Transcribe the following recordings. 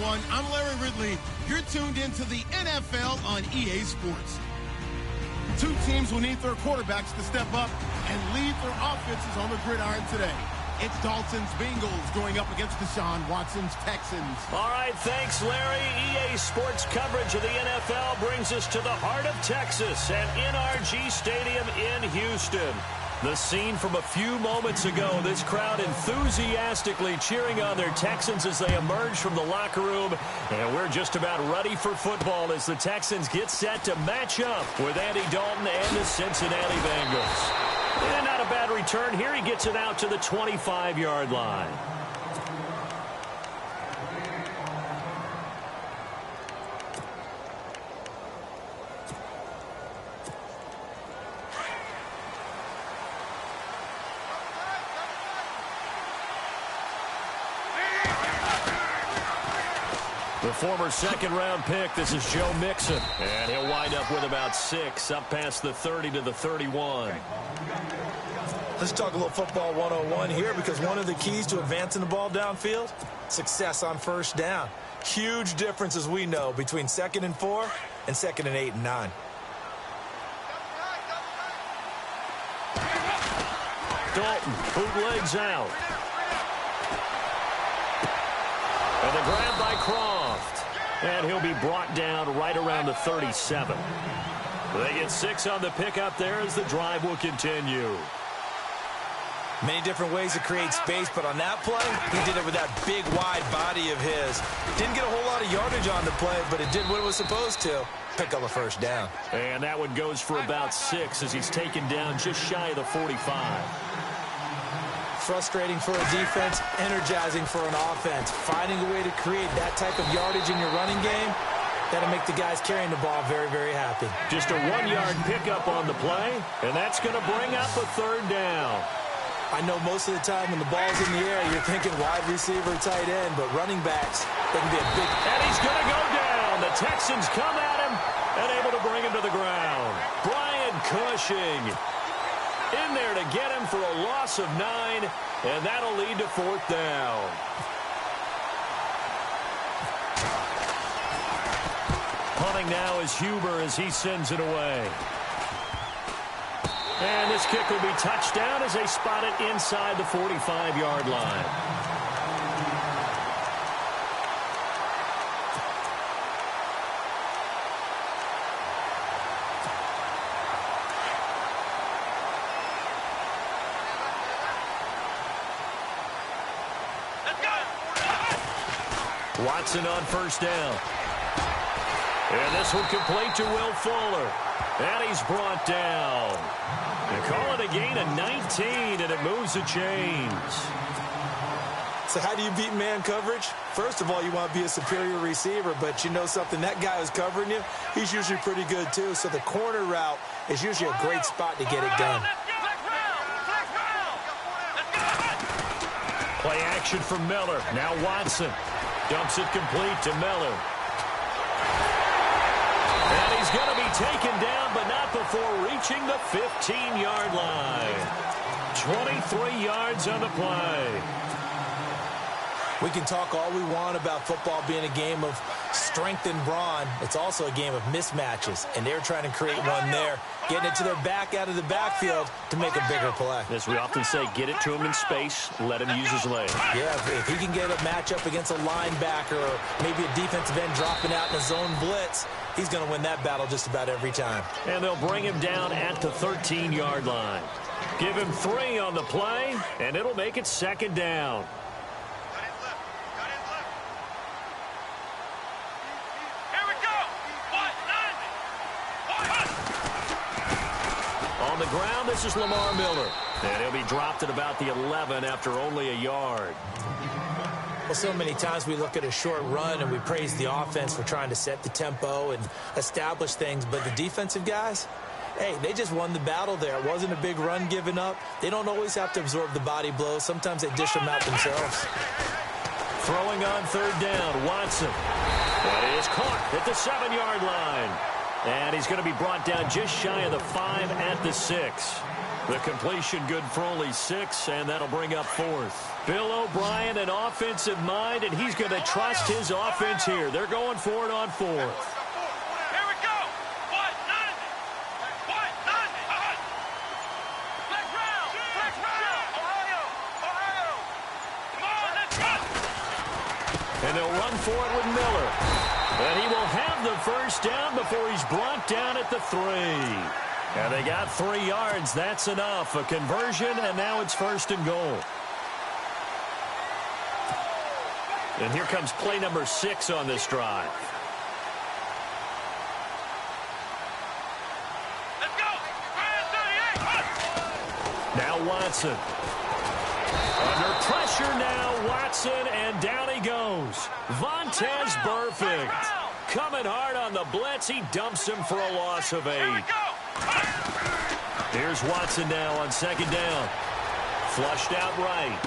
everyone. I'm Larry Ridley. You're tuned into the NFL on EA Sports. Two teams will need their quarterbacks to step up and lead their offenses on the gridiron today. It's Dalton's Bengals going up against Deshaun Watson's Texans. All right, thanks, Larry. EA Sports coverage of the NFL brings us to the heart of Texas at NRG Stadium in Houston. The scene from a few moments ago, this crowd enthusiastically cheering on their Texans as they emerge from the locker room. And we're just about ready for football as the Texans get set to match up with Andy Dalton and the Cincinnati Bengals. And not a bad return here. He gets it out to the 25-yard line. The former second-round pick, this is Joe Mixon. And he'll wind up with about 6, up past the 30 to the 31. Let's talk a little football 101 here, because one of the keys to advancing the ball downfield, success on first down. Huge difference, as we know, between 2nd and 4 and 2nd and 8 and 9. Dalton bootlegs out. And the grab by Croft. And he'll be brought down right around the 37. They get 6 on the pickup there as the drive will continue. Many different ways to create space, but on that play, he did it with that big, wide body of his. Didn't get a whole lot of yardage on the play, but it did what it was supposed to. Pick up a first down. And that one goes for about 6 as he's taken down just shy of the 45. Frustrating for a defense, energizing for an offense. Finding a way to create that type of yardage in your running game, that'll make the guys carrying the ball very, very happy. Just a 1-yard pickup on the play, and that's going to bring up a 3rd down. I know most of the time when the ball's in the air, you're thinking wide receiver, tight end, but running backs, they can be a big... And he's going to go down. The Texans come at him and able to bring him to the ground. Brian Cushing in there to get him for a loss of 9, and that'll lead to 4th down. Punting now is Huber as he sends it away. And this kick will be touched down as they spot it inside the 45-yard line. Watson on first down. And this one complete to Will Fuller. And he's brought down. They call it a gain of 19, and it moves the chains. So how do you beat man coverage? First of all, you want to be a superior receiver, but you know something, that guy who's covering you, he's usually pretty good too. So the corner route is usually a great spot to get it done. Play action from Miller. Now Watson dumps it complete to Miller. And he's going to be taken down, but not before reaching the 15-yard line. 23 yards on the play. We can talk all we want about football being a game of strength and brawn. It's also a game of mismatches, and they're trying to create one there, getting it to their back out of the backfield to make a bigger play. As we often say, get it to him in space, let him use his legs. Yeah, if he can get a matchup against a linebacker or maybe a defensive end dropping out in a zone blitz, he's going to win that battle just about every time. And they'll bring him down at the 13-yard line. Give him 3 on the play, and it'll make it 2nd down. On the ground, this is Lamar Miller. And he'll be dropped at about the 11 after only a yard. Well, so many times we look at a short run and we praise the offense for trying to set the tempo and establish things. But the defensive guys, hey, they just won the battle there. It wasn't a big run given up. They don't always have to absorb the body blows. Sometimes they dish them out themselves. Throwing on 3rd down, Watson. That is caught at the 7-yard line. And he's going to be brought down just shy of the 5 at the 6. The completion good for only 6, and that'll bring up 4th. Bill O'Brien, an offensive mind, and he's going to trust his offense here. They're going for it on 4th. And they'll run for it with Miller. And he will have the first down before he's brought down at the 3. And they got 3 yards. That's enough. A conversion, and now it's 1st and goal. And here comes play number 6 on this drive. Let's go. Now Watson. Under pressure now, Watson, and down he goes. Vontez Burfict. Coming hard on the blitz. He dumps him for a loss of 8. Here's Watson now on 2nd down. Flushed out right.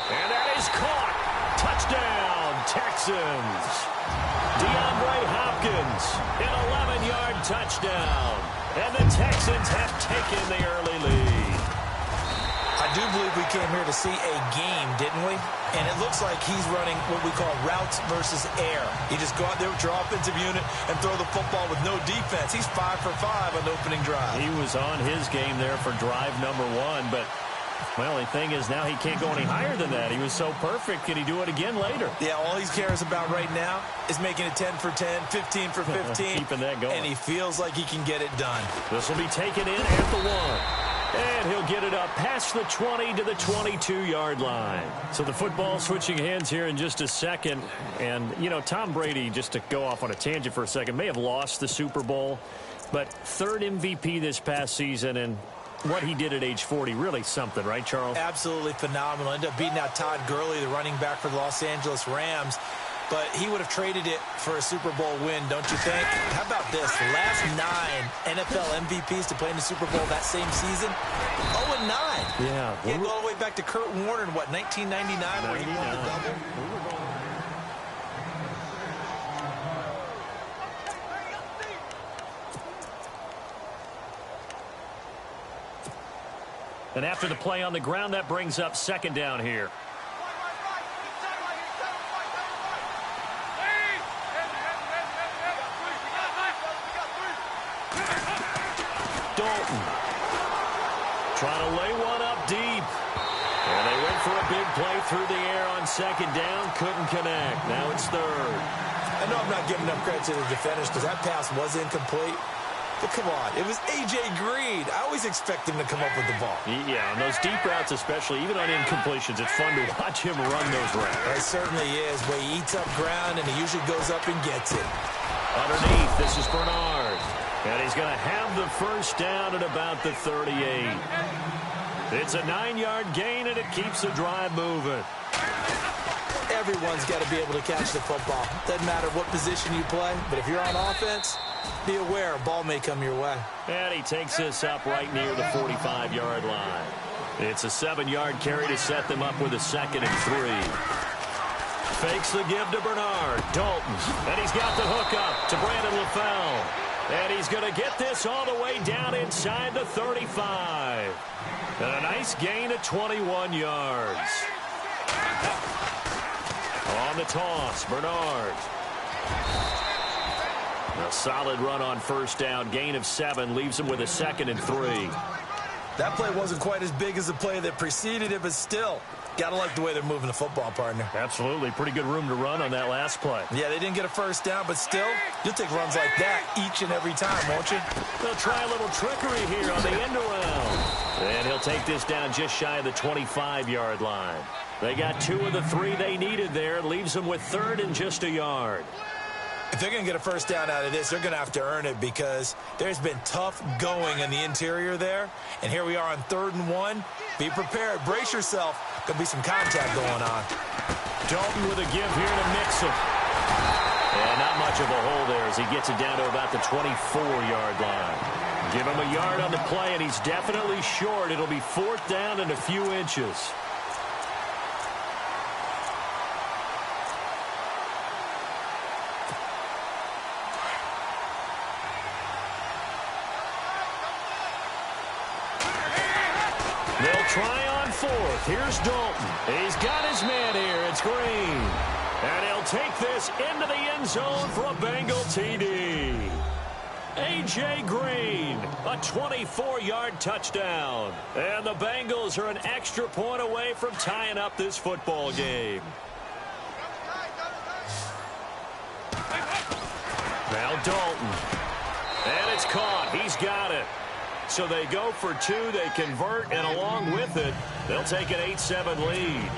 And that is caught. Touchdown, Texans. DeAndre Hopkins, an 11-yard touchdown. And the Texans have taken the early lead. I do believe we came here to see a game, didn't we? And it looks like he's running what we call routes versus air. You just go out there with your offensive unit and throw the football with no defense. He's 5 for 5 on the opening drive. He was on his game there for drive number 1, but well, the thing is now he can't go any higher than that. He was so perfect. Can he do it again later? Yeah, all he cares about right now is making it 10 for 10, 15 for 15. Keeping that going. And he feels like he can get it done. This will be taken in at the 1. And he'll get it up past the 20 to the 22-yard line. So the football switching hands here in just a second. And, you know, Tom Brady, just to go off on a tangent for a second, may have lost the Super Bowl, but 3rd MVP this past season, and what he did at age 40, really something, right, Charles? Absolutely phenomenal. Ended up beating out Todd Gurley, the running back for the Los Angeles Rams. But he would have traded it for a Super Bowl win, don't you think? How about this? The last 9 NFL MVPs to play in the Super Bowl that same season, 0-9. Yeah. He had to go all the way back to Kurt Warner in, what, 1999 where he won the double? And after the play on the ground, that brings up 2nd down here. Dalton trying to lay one up deep. And they went for a big play through the air on 2nd down. Couldn't connect. Now it's 3rd. I know I'm not giving enough credit to the defenders because that pass was incomplete. But come on, it was A.J. Green. I always expect him to come up with the ball. Yeah, on those deep routes especially, even on incompletions, it's fun to watch him run those routes. It certainly is, where he eats up ground and he usually goes up and gets it. Underneath, this is Bernard. And he's going to have the first down at about the 38. It's a 9-yard gain, and it keeps the drive moving. Everyone's got to be able to catch the football. Doesn't matter what position you play, but if you're on offense, be aware a ball may come your way. And he takes this up right near the 45-yard line. It's a 7-yard carry to set them up with a 2nd and 3. Fakes the give to Bernard. Dalton. And he's got the hook up to Brandon LaFell. And he's going to get this all the way down inside the 35. And a nice gain of 21 yards. On the toss, Bernard. A solid run on 1st down. Gain of 7 leaves him with a 2nd and 3. That play wasn't quite as big as the play that preceded it, but still, got to like the way they're moving the football, partner. Absolutely. Pretty good room to run on that last play. Yeah, they didn't get a first down, but still, you'll take runs like that each and every time, won't you? They'll try a little trickery here on the end around. And he'll take this down just shy of the 25-yard line. They got 2 of the 3 they needed there. Leaves them with 3rd and just a yard. If they're going to get a first down out of this, they're going to have to earn it because there's been tough going in the interior there. And here we are on 3rd and 1. Be prepared. Brace yourself. Going to be some contact going on. Dalton with a give here to Mixon. And not much of a hole there as he gets it down to about the 24-yard line. Give him a yard on the play, and he's definitely short. It'll be 4th down and a few inches. try on fourth. Here's Dalton. He's got his man here. It's Green. And he'll take this into the end zone for a Bengal TD. A.J. Green, a 24-yard touchdown. And the Bengals are an extra point away from tying up this football game. Now Dalton. And it's caught. He's got it. So they go for two. They convert, and along with it, they'll take an 8-7 lead.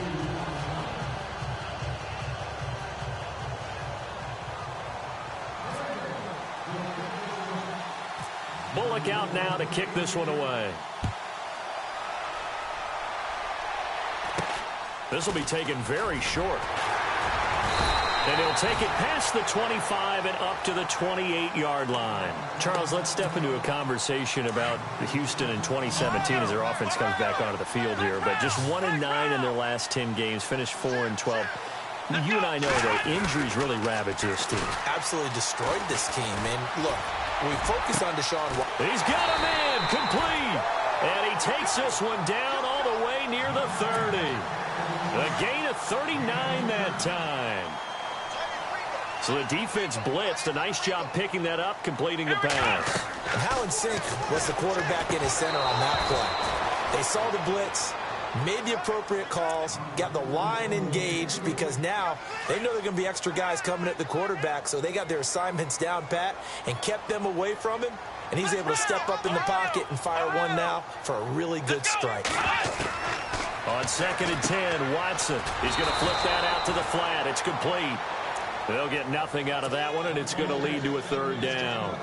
Bullock out now to kick this one away. This will be taken very short. And he'll take it past the 25 and up to the 28-yard line. Charles, let's step into a conversation about Houston in 2017 as their offense comes back onto the field here. But just 1-9 in their last 10 games, finished 4-12. You and I know that injuries really ravage this team. Absolutely destroyed this team. And look, we focus on Deshaun Watson. He's got a man complete. And he takes this one down all the way near the 30. A gain of 39 that time. So the defense blitzed. A nice job picking that up, completing the pass. And how in sync was the quarterback in his center on that play? They saw the blitz, made the appropriate calls, got the line engaged because now they know they're going to be extra guys coming at the quarterback, so they got their assignments down pat and kept them away from him, and he's able to step up in the pocket and fire one now for a really good strike. On 2nd and 10, Watson. He's going to flip that out to the flat. It's complete. They'll get nothing out of that one, and it's going to lead to a 3rd down.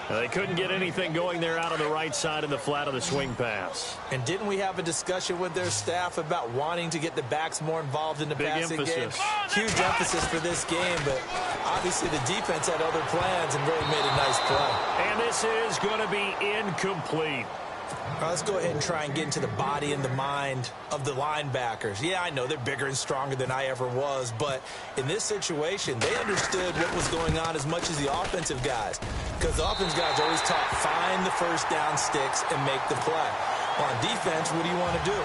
They couldn't get anything going there out on the right side of the flat of the swing pass. And didn't we have a discussion with their staff about wanting to get the backs more involved in the passing game? Huge emphasis for this game, but obviously the defense had other plans and really made a nice play. And this is going to be incomplete. Let's go ahead and try and get into the body and the mind of the linebackers. Yeah, I know they're bigger and stronger than I ever was, but in this situation, they understood what was going on as much as the offensive guys, because the offensive guys always taught find the first down sticks and make the play. On defense, what do you want to do?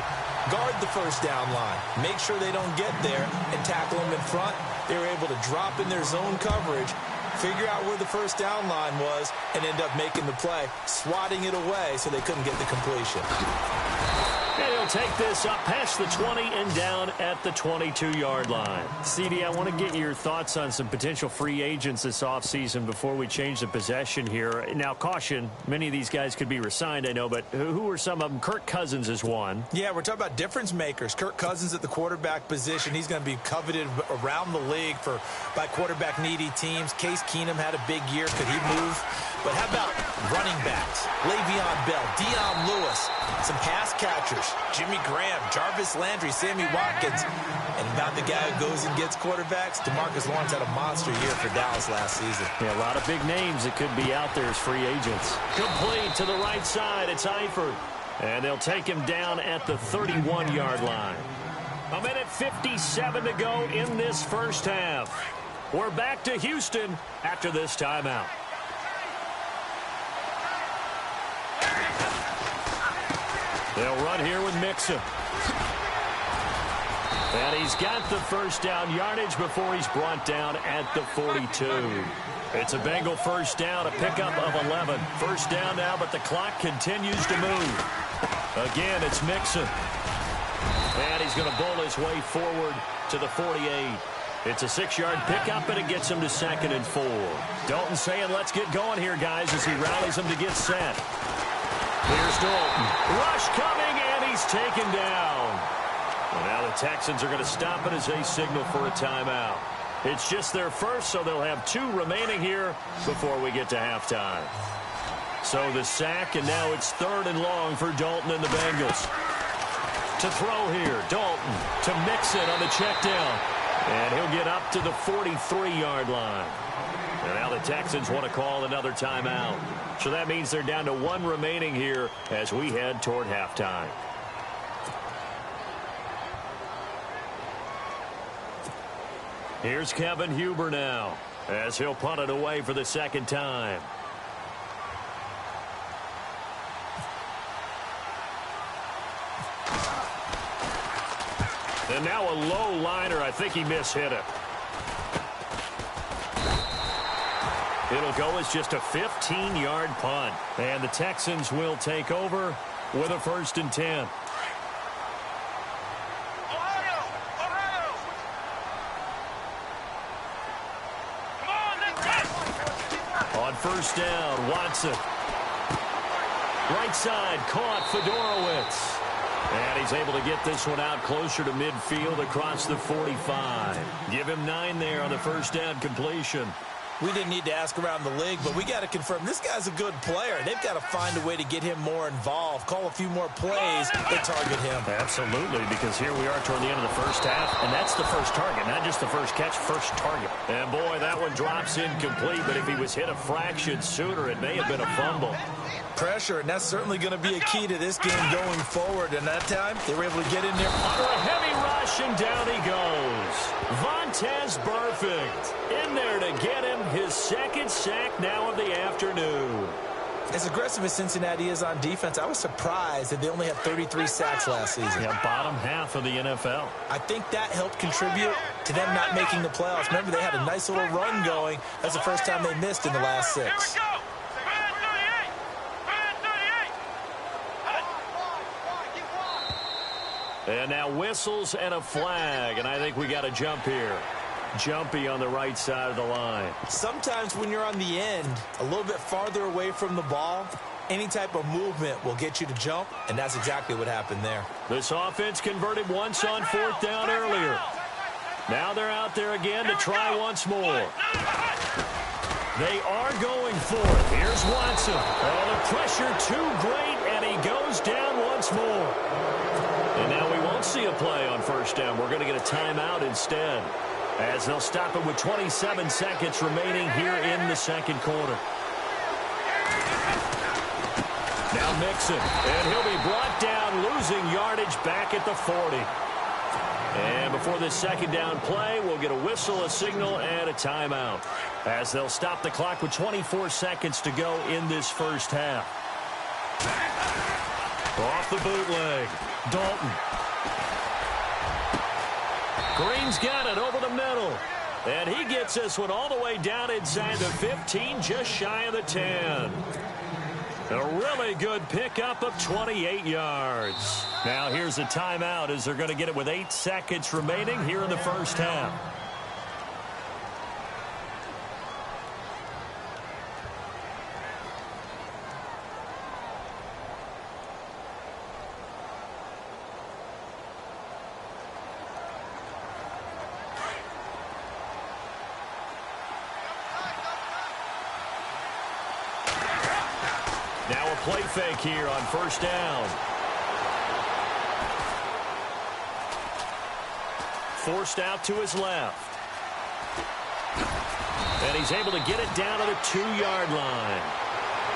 Guard the first down line. Make sure they don't get there and tackle them in front. They were able to drop in their zone coverage, figure out where the first down line was, and end up making the play, swatting it away so they couldn't get the completion. And he'll take this up past the 20 and down at the 22-yard line. CD, I want to get your thoughts on some potential free agents this offseason before we change the possession here. Now, caution, many of these guys could be re-signed, I know, but who are some of them? Kirk Cousins is one. Yeah, we're talking about difference makers. Kirk Cousins at the quarterback position. He's going to be coveted around the league by quarterback-needy teams. Case Keenum had a big year. Could he move? But how about running backs? Le'Veon Bell, Dion Lewis, some pass catchers. Jimmy Graham, Jarvis Landry, Sammy Watkins. And about the guy who goes and gets quarterbacks, DeMarcus Lawrence had a monster year for Dallas last season. Yeah, a lot of big names that could be out there as free agents. Complete to the right side. It's Eifert. And they'll take him down at the 31-yard line. 1:57 to go in this first half. We're back to Houston after this timeout. They'll run here with Mixon. And he's got the first down yardage before he's brought down at the 42. It's a Bengal first down, a pickup of 11. First down now, but the clock continues to move. Again, it's Mixon. And he's going to bowl his way forward to the 48. It's a 6-yard pickup, and it gets him to 2nd and 4. Dalton saying, let's get going here, guys, as he rallies them to get set. Here's Dalton. Rush coming, and he's taken down. And now the Texans are going to stop it as they signal for a timeout. It's just their first, so they'll have 2 remaining here before we get to halftime. So the sack, and now it's 3rd and long for Dalton and the Bengals. To throw here, Dalton to Mixon on the check down. And he'll get up to the 43-yard line. And now the Texans want to call another timeout. So that means they're down to 1 remaining here as we head toward halftime. Here's Kevin Huber now as he'll punt it away for the 2nd time. And now a low liner. I think he mishit it. It'll go as just a 15-yard punt. And the Texans will take over with a 1st and 10. On 1st down, Watson. Right side, caught Fedorowicz. And he's able to get this one out closer to midfield across the 45. Give him 9 there on the 1st down completion. We didn't need to ask around the league, but we got to confirm this guy's a good player. They've got to find a way to get him more involved, call a few more plays that target him. Absolutely, because here we are toward the end of the first half, and that's the first target, not just the first catch, first target. And boy, that one drops incomplete, but if he was hit a fraction sooner, it may have been a fumble. Pressure, and that's certainly going to be a key to this game going forward. And that time, they were able to get in there. Under a heavy rush, and down he goes. Vontaze Burfict in there to get him his 2nd sack now of the afternoon. As aggressive as Cincinnati is on defense, I was surprised that they only had 33 sacks last season. Yeah, bottom half of the NFL. I think that helped contribute to them not making the playoffs. Remember, they had a nice little run going. That's the first time they missed in the last 6. And now whistles and a flag, and I think we got a jump here. Jumpy on the right side of the line. Sometimes when you're on the end, a little bit farther away from the ball, any type of movement will get you to jump, and that's exactly what happened there. This offense converted once on 4th down earlier. Now they're out there again to try once more. They are going for it. Here's Watson. Oh, the pressure too great, and he goes down once more. And now we won't see a play on 1st down. We're going to get a timeout instead, as they'll stop it with 27 seconds remaining here in the 2nd quarter. Now Mixon, and he'll be brought down, losing yardage back at the 40. And before this 2nd down play, we'll get a whistle, a signal, and a timeout, as they'll stop the clock with 24 seconds to go in this 1st half. Off the bootleg, Dalton. Green's got it over the middle. And he gets this one all the way down inside the 15, just shy of the 10. A really good pickup of 28 yards. Now here's a timeout as they're going to get it with 8 seconds remaining here in the 1st half. Now a play fake here on 1st down. Forced out to his left. And he's able to get it down to the 2-yard line.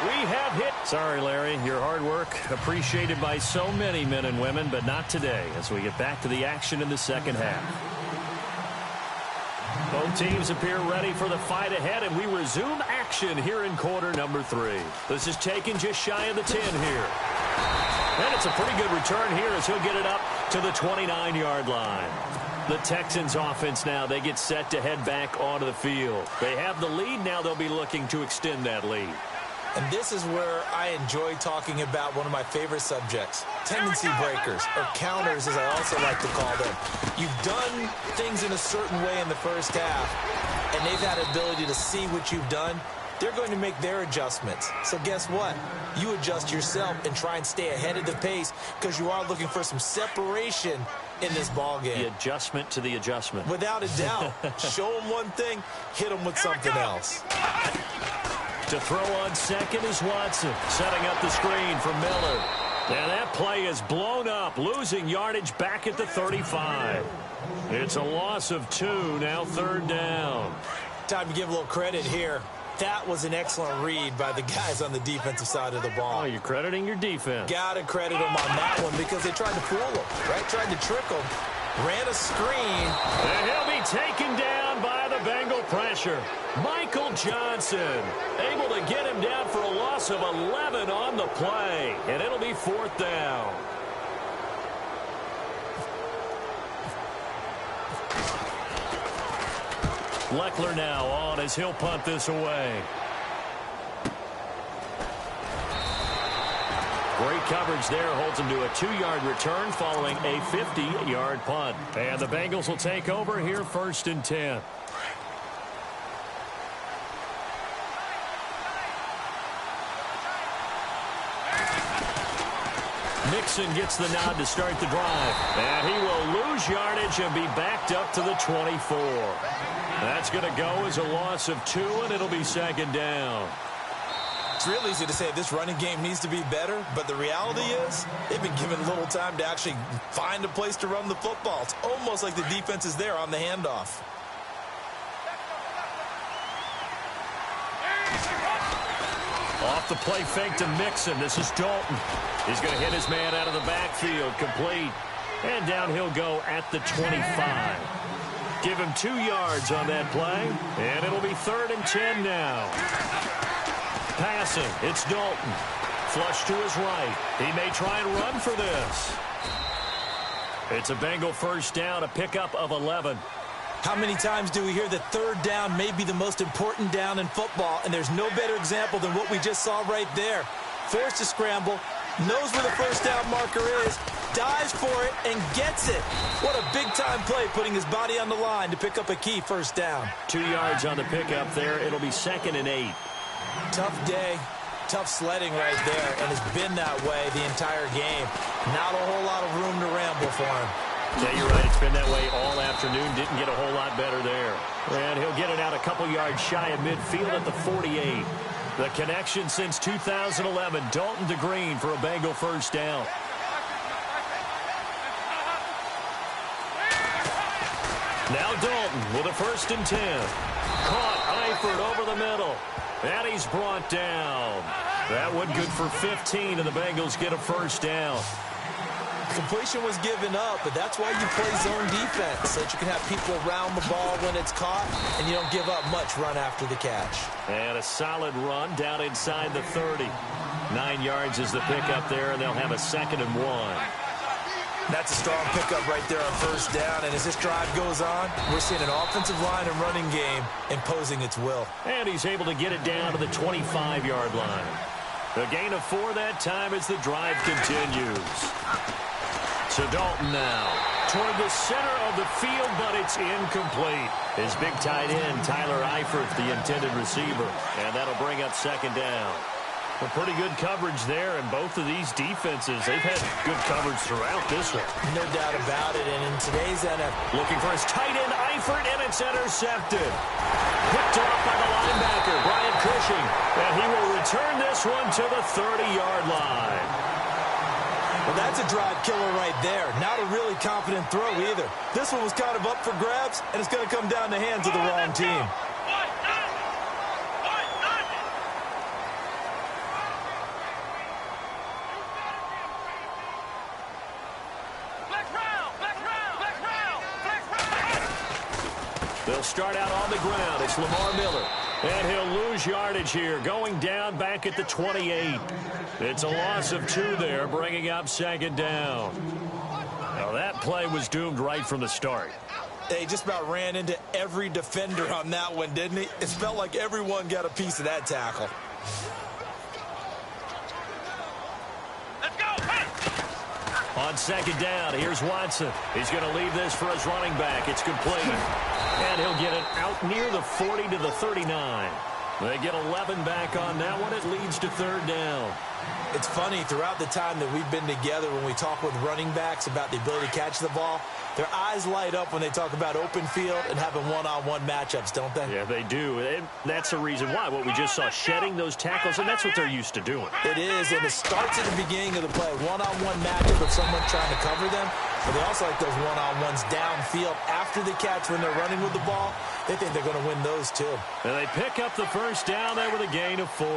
We have hit. Sorry, Larry, your hard work appreciated by so many men and women, but not today as we get back to the action in the 2nd half. Both teams appear ready for the fight ahead, and we resume action here in quarter number 3. This is taken just shy of the 10 here. And it's a pretty good return here as he'll get it up to the 29-yard line. The Texans offense now, they get set to head back onto the field. They have the lead. Now they'll be looking to extend that lead. And this is where I enjoy talking about one of my favorite subjects, tendency breakers, or counters as I also like to call them. You've done things in a certain way in the 1st half, and they've had ability to see what you've done. They're going to make their adjustments. So guess what? You adjust yourself and try and stay ahead of the pace because you are looking for some separation in this ball game. The adjustment to the adjustment. Without a doubt. Show them one thing, hit them with something else. To throw on 2nd is Watson, setting up the screen for Miller. And that play is blown up, losing yardage back at the 35. It's a loss of 2, now 3rd down. Time to give a little credit here. That was an excellent read by the guys on the defensive side of the ball. Oh, you're crediting your defense. Got to credit them on that one because they tried to fool them, right? Tried to trick them. Ran a screen. And he'll be taken down by the Bengal pressure. Michael Johnson able to get him down for a loss of 11 on the play. And it'll be 4th down. Leckler now on as he'll punt this away. Great coverage there, holds him to a 2-yard return following a 50-yard punt. And the Bengals will take over here 1st and 10. Mixon gets the nod to start the drive. And he will lose yardage and be backed up to the 24. That's going to go as a loss of 2, and it'll be 2nd down. It's real easy to say this running game needs to be better, but the reality is they've been given little time to actually find a place to run the football. It's almost like the defense is there on the handoff. Off the play fake to Mixon. This is Dalton. He's going to hit his man out of the backfield. Complete. And down he'll go at the 25. Give him 2 yards on that play. And it'll be 3rd and 10 now. Passing. It's Dalton. Flush to his right. He may try and run for this. It's a Bengal 1st down, a pickup of 11. How many times do we hear that 3rd down may be the most important down in football, and there's no better example than what we just saw right there. Forced to scramble, knows where the 1st down marker is, dives for it, and gets it. What a big-time play, putting his body on the line to pick up a key 1st down. 2 yards on the pickup there. It'll be 2nd and 8. Tough day, tough sledding right there, and it's been that way the entire game. Not a whole lot of room to ramble for him. Yeah, you're right. It's been that way all afternoon. Didn't get a whole lot better there. And he'll get it out a couple yards shy of midfield at the 48. The connection since 2011. Dalton to Green for a Bengal 1st down. Now Dalton with a 1st and 10. Caught Eifert over the middle. And he's brought down. That one good for 15, and the Bengals get a 1st down. Completion was given up, but that's why you play zone defense, so that you can have people around the ball when it's caught, and you don't give up much run after the catch. And a solid run down inside the 30. 9 yards is the pickup there, and they'll have a 2nd and 1. That's a strong pickup right there on 1st down, and as this drive goes on, we're seeing an offensive line and running game imposing its will. And he's able to get it down to the 25-yard line. The gain of 4 that time as the drive continues. So Dalton now toward the center of the field, but it's incomplete. His big tight end, Tyler Eifert, the intended receiver. And that'll bring up 2nd down. Well, pretty good coverage there, and both of these defenses, they've had good coverage throughout this one. No doubt about it, and in today's NFL. Looking for his tight end, Eifert, and it's intercepted. Picked off by the linebacker, Brian Cushing, and he will return this one to the 30-yard line. Well, that's a drive killer right there. Not a really confident throw either. This one was kind of up for grabs, and it's going to come down the hands of the wrong team. They'll start out on the ground. It's Lamar Miller. And he'll lose yardage here, going down back at the 28. It's a loss of 2 there, bringing up 2nd down. Now, that play was doomed right from the start. They just about ran into every defender on that one, didn't he? It felt like everyone got a piece of that tackle. Let's go. Hey. On 2nd down, here's Watson. He's going to leave this for his running back. It's complete. And he'll get it out near the 40 to the 39. They get 11 back on that one. It leads to 3rd down. It's funny, throughout the time that we've been together, when we talk with running backs about the ability to catch the ball, their eyes light up when they talk about open field and having one-on-one matchups, don't they? Yeah, they do. And that's the reason why. What we just saw, shedding those tackles, and that's what they're used to doing. It is, and it starts at the beginning of the play. One-on-one matchup with someone trying to cover them, but they also like those one-on-ones downfield after the catch when they're running with the ball. They think they're going to win those, too. And they pick up the 1st down there with a gain of 4.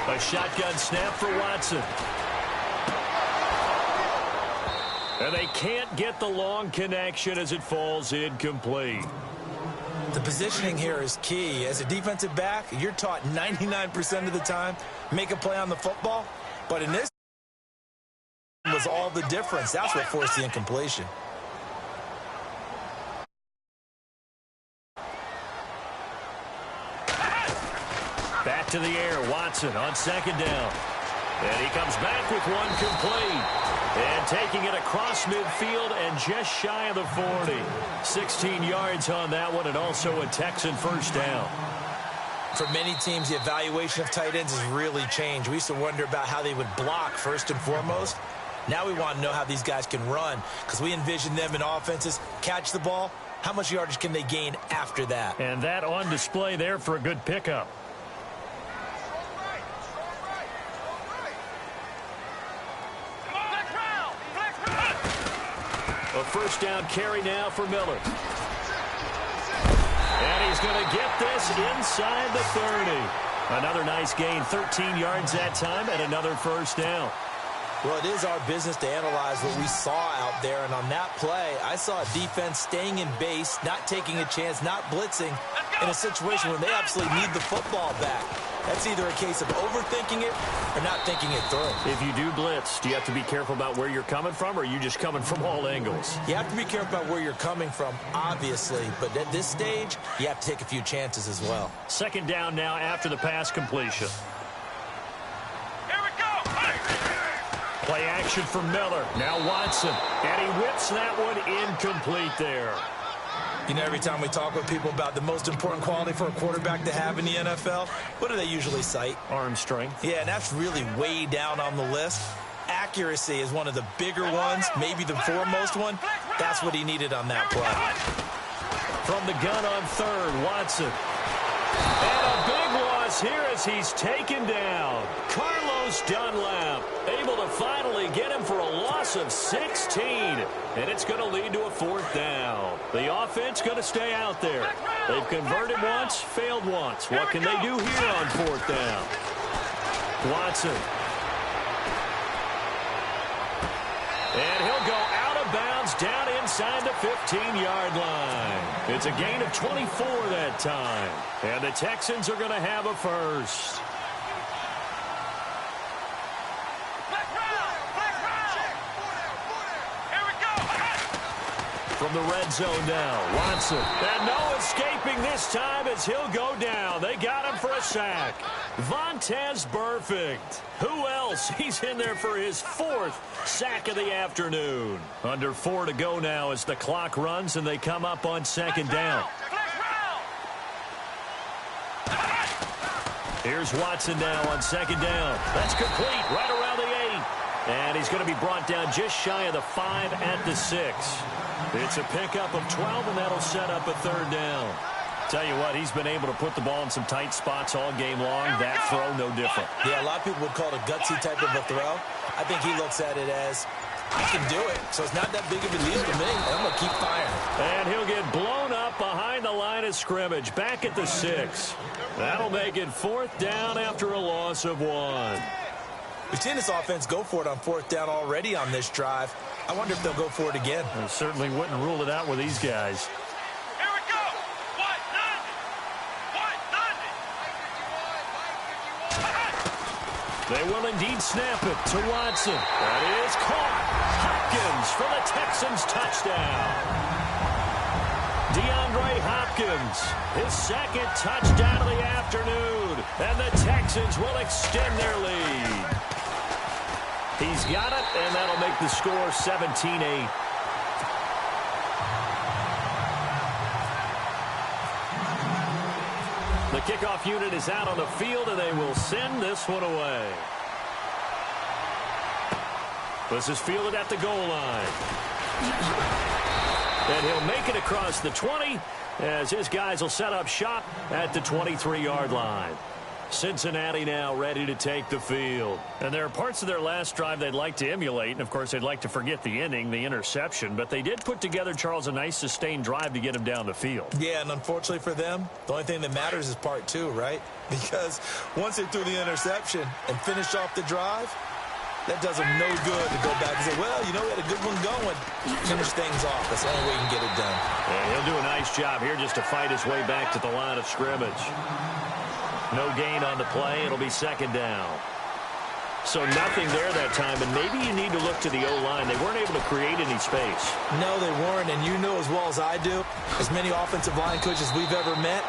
A shotgun snap for Watson. And they can't get the long connection as it falls incomplete. The positioning here is key. As a defensive back, you're taught 99% of the time, make a play on the football. But in this, was all the difference. That's what forced the incompletion. Back to the air, Watson on second down. And he comes back with one complete. And taking it across midfield and just shy of the 40. 16 yards on that one, and also a Texan first down. For many teams, the evaluation of tight ends has really changed. We used to wonder about how they would block first and foremost. Now we want to know how these guys can run, because we envision them in offenses catch the ball. How much yardage can they gain after that? And that on display there for a good pickup. A first down carry now for Miller. And he's going to get this inside the 30. Another nice gain, 13 yards that time, and another first down. Well, it is our business to analyze what we saw out there, and on that play, I saw a defense staying in base, not taking a chance, not blitzing, in a situation where they absolutely need the football back. That's either a case of overthinking it or not thinking it through. If you do blitz, do you have to be careful about where you're coming from, or are you just coming from all angles? You have to be careful about where you're coming from, obviously, but at this stage, you have to take a few chances as well. Second down now after the pass completion. Here we go! Play action for Miller. Now Watson. And he whips that one incomplete there. You know, every time we talk with people about the most important quality for a quarterback to have in the NFL, what do they usually cite? Arm strength. Yeah, and that's really way down on the list. Accuracy is one of the bigger ones, maybe the foremost one. That's what he needed on that play. From the gun on third, Watson. And a big loss here as he's taken down. Carlos Dunlap able to finally get him for a loss of 16. And it's going to lead to a fourth down. The offense going to stay out there. They've converted once, failed once. What can they do here on fourth down? Watson. And he'll go out of bounds down inside the 15-yard line. It's a gain of 24 that time. And the Texans are going to have a first. From the red zone now, Watson. And no escaping this time as he'll go down. They got him for a sack. Vontaze Burfict. Who else? He's in there for his fourth sack of the afternoon. Under 4 to go now as the clock runs and they come up on second down. Here's Watson now on second down. That's complete right around the 8. And he's going to be brought down just shy of the 5 at the 6. It's a pickup of 12, and that'll set up a third down. Tell you what, he's been able to put the ball in some tight spots all game long. That throw, no different. Yeah, a lot of people would call it a gutsy type of a throw. I think he looks at it as, I can do it, so it's not that big of a deal to me. I'm going to keep firing. And he'll get blown up behind the line of scrimmage, back at the 6. That'll make it fourth down after a loss of 1. We've seen this offense go for it on fourth down already on this drive. I wonder if they'll go for it again. I certainly wouldn't rule it out with these guys. Here we go! What? They will indeed snap it to Watson. That is caught. Hopkins for the Texans touchdown. DeAndre Hopkins, his second touchdown of the afternoon. And the Texans will extend their lead. He's got it, and that'll make the score 17-8. The kickoff unit is out on the field, and they will send this one away. This is fielded at the goal line. And he'll make it across the 20 as his guys will set up shop at the 23-yard line. Cincinnati now ready to take the field. And there are parts of their last drive they'd like to emulate. And, of course, they'd like to forget the inning, the interception. But they did put together, Charles, a nice sustained drive to get him down the field. Yeah, and unfortunately for them, the only thing that matters is part 2, right? Because once they threw the interception and finished off the drive, that does them no good to go back and say, well, you know, we had a good one going. Finish things off. That's the only way you can get it done. And he'll do a nice job here just to fight his way back to the line of scrimmage. No gain on the play. It'll be second down. So nothing there that time, and maybe you need to look look to the O-line. They weren't able to create any space. No, they weren't, and you know as well as I do, as many offensive line coaches we've ever met,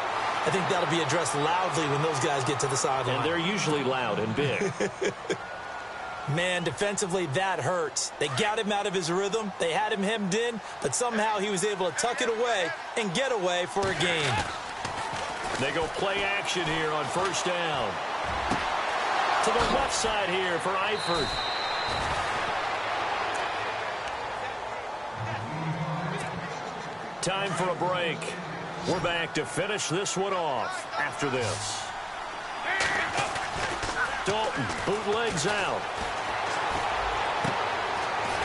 I think that'll be addressed loudly when those guys get to the sideline. And they're usually loud and big. Man, defensively, that hurts. They got him out of his rhythm. They had him hemmed in, but somehow he was able to tuck it away and get away for a gain. They go play action here on first down. To the left side here for Eifert. Time for a break. We're back to finish this one off after this. Dalton bootlegs out.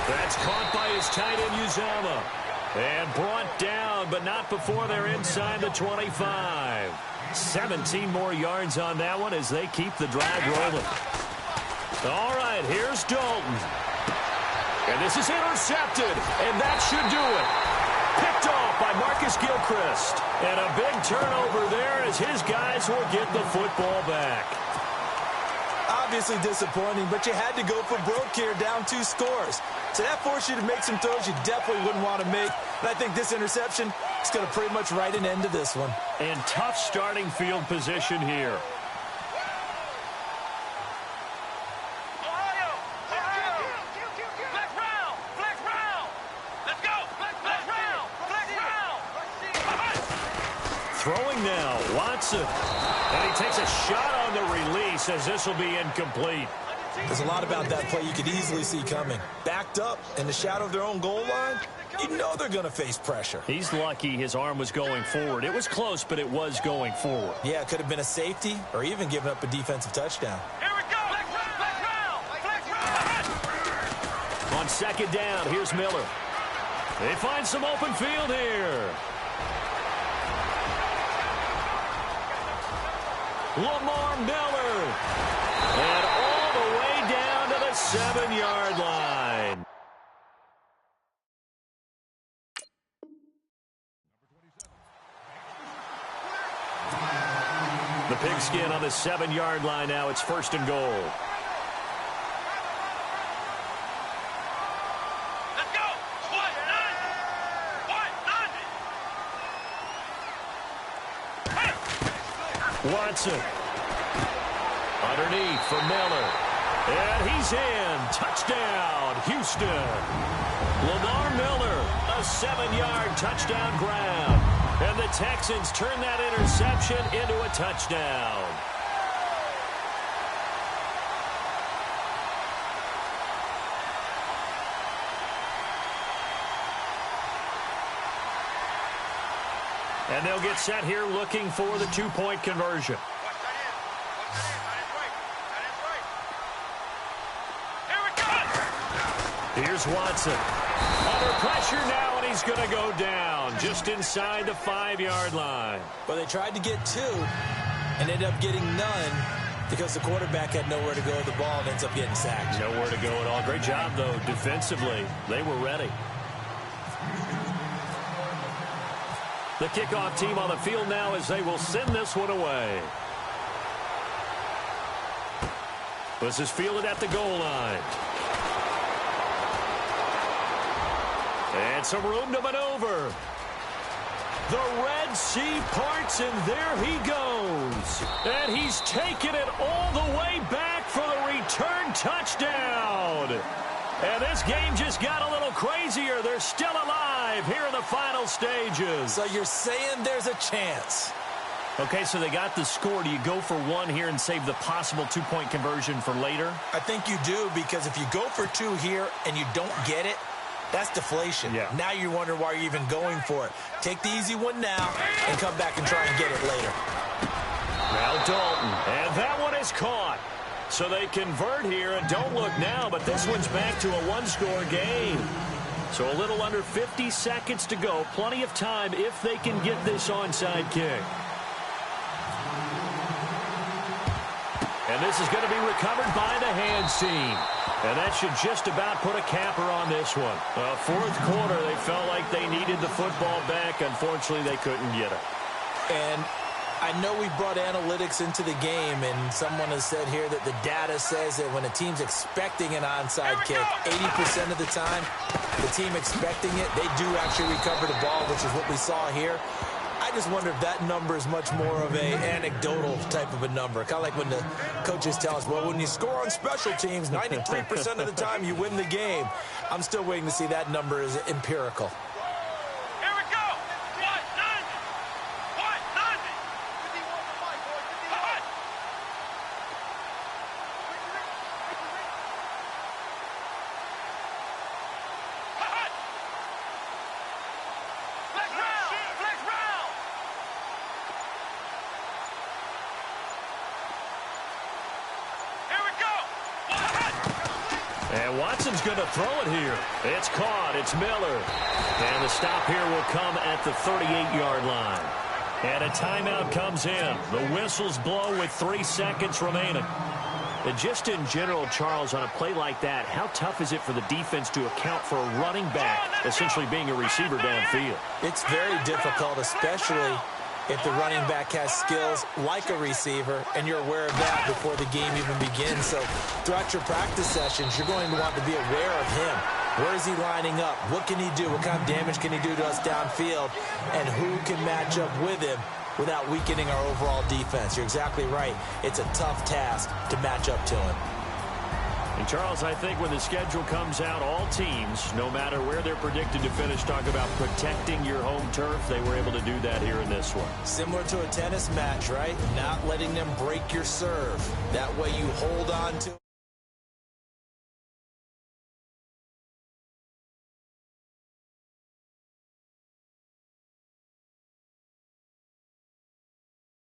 That's caught by his tight end, Uzama. And brought down, but not before they're inside the 25. 17 more yards on that one as they keep the drive rolling. All right, here's Dalton. And this is intercepted, and that should do it. Picked off by Marcus Gilchrist. And a big turnover there as his guys will get the football back. Obviously disappointing, but you had to go for broke here, down 2 scores. So that forced you to make some throws you definitely wouldn't want to make. And I think this interception is going to pretty much write an end to this one. And tough starting field position here. Throwing now, Watson. And he takes a shot on the release as this will be incomplete. There's a lot about that play you could easily see coming. Backed up in the shadow of their own goal line, you know they're going to face pressure. He's lucky his arm was going forward. It was close, but it was going forward. Yeah, it could have been a safety or even given up a defensive touchdown. Here we go. Flex round. On second down, here's Miller. They find some open field here. Lamar Miller. And all the way down to the 7-yard line. The pigskin on the 7-yard line now. It's first and goal. Let's go. Watson. Underneath for Miller. And he's in. Touchdown, Houston. Lamar Miller, a 7-yard touchdown grab. And the Texans turn that interception into a touchdown. And they'll get set here looking for the 2-point conversion. Here's Watson. Under pressure now, and he's going to go down just inside the 5-yard line. But they tried to get 2 and ended up getting none because the quarterback had nowhere to go with the ball and ends up getting sacked. Nowhere to go at all. Great job, though, defensively. They were ready. The kickoff team on the field now as they will send this one away. This is fielded at the goal line. And some room to maneuver. The Red Sea parts, and there he goes. And he's taken it all the way back for the return touchdown. And this game just got a little crazier. They're still alive here in the final stages. So you're saying there's a chance. Okay, so they got the score. Do you go for 1 here and save the possible 2-point conversion for later? I think you do, because if you go for 2 here and you don't get it, that's deflation. Yeah. Now you wonder why you're even going for it. Take the easy one now and come back and try and get it later. Now Dalton. And that one is caught. So they convert here, and don't look now, but this one's back to a 1-score game. So a little under 50 seconds to go. Plenty of time if they can get this onside kick. And this is going to be recovered by the hands team. And that should just about put a capper on this one. Fourth quarter, they felt like they needed the football back. Unfortunately, they couldn't get it. And I know we brought analytics into the game, and someone has said here that the data says that when a team's expecting an onside kick, 80% of the time, the team expecting it, they do actually recover the ball, which is what we saw here. I just wonder if that number is much more of a anecdotal type of a number. Kind of like when the coaches tell us, well, when you score on special teams, 93% of the time you win the game. I'm still waiting to see that number is empirical. Here we go. 190. 190. Hut. Hut. Flex round. Flex round. Here we go. Hut. And Watson's going to throw it here. It's caught. It's Miller. And the stop here will come at the 38-yard line. And a timeout comes in. The whistles blow with 3 seconds remaining. And just in general, Charles, on a play like that, how tough is it for the defense to account for a running back essentially being a receiver downfield? It's very difficult, especially if the running back has skills like a receiver, and you're aware of that before the game even begins. So throughout your practice sessions, you're going to want to be aware of him. Where is he lining up? What can he do? What kind of damage can he do to us downfield? And who can match up with him without weakening our overall defense? You're exactly right. It's a tough task to match up to him. And, Charles, I think when the schedule comes out, all teams, no matter where they're predicted to finish, talk about protecting your home turf. They were able to do that here in this one. Similar to a tennis match, right? Not letting them break your serve. That way you hold on to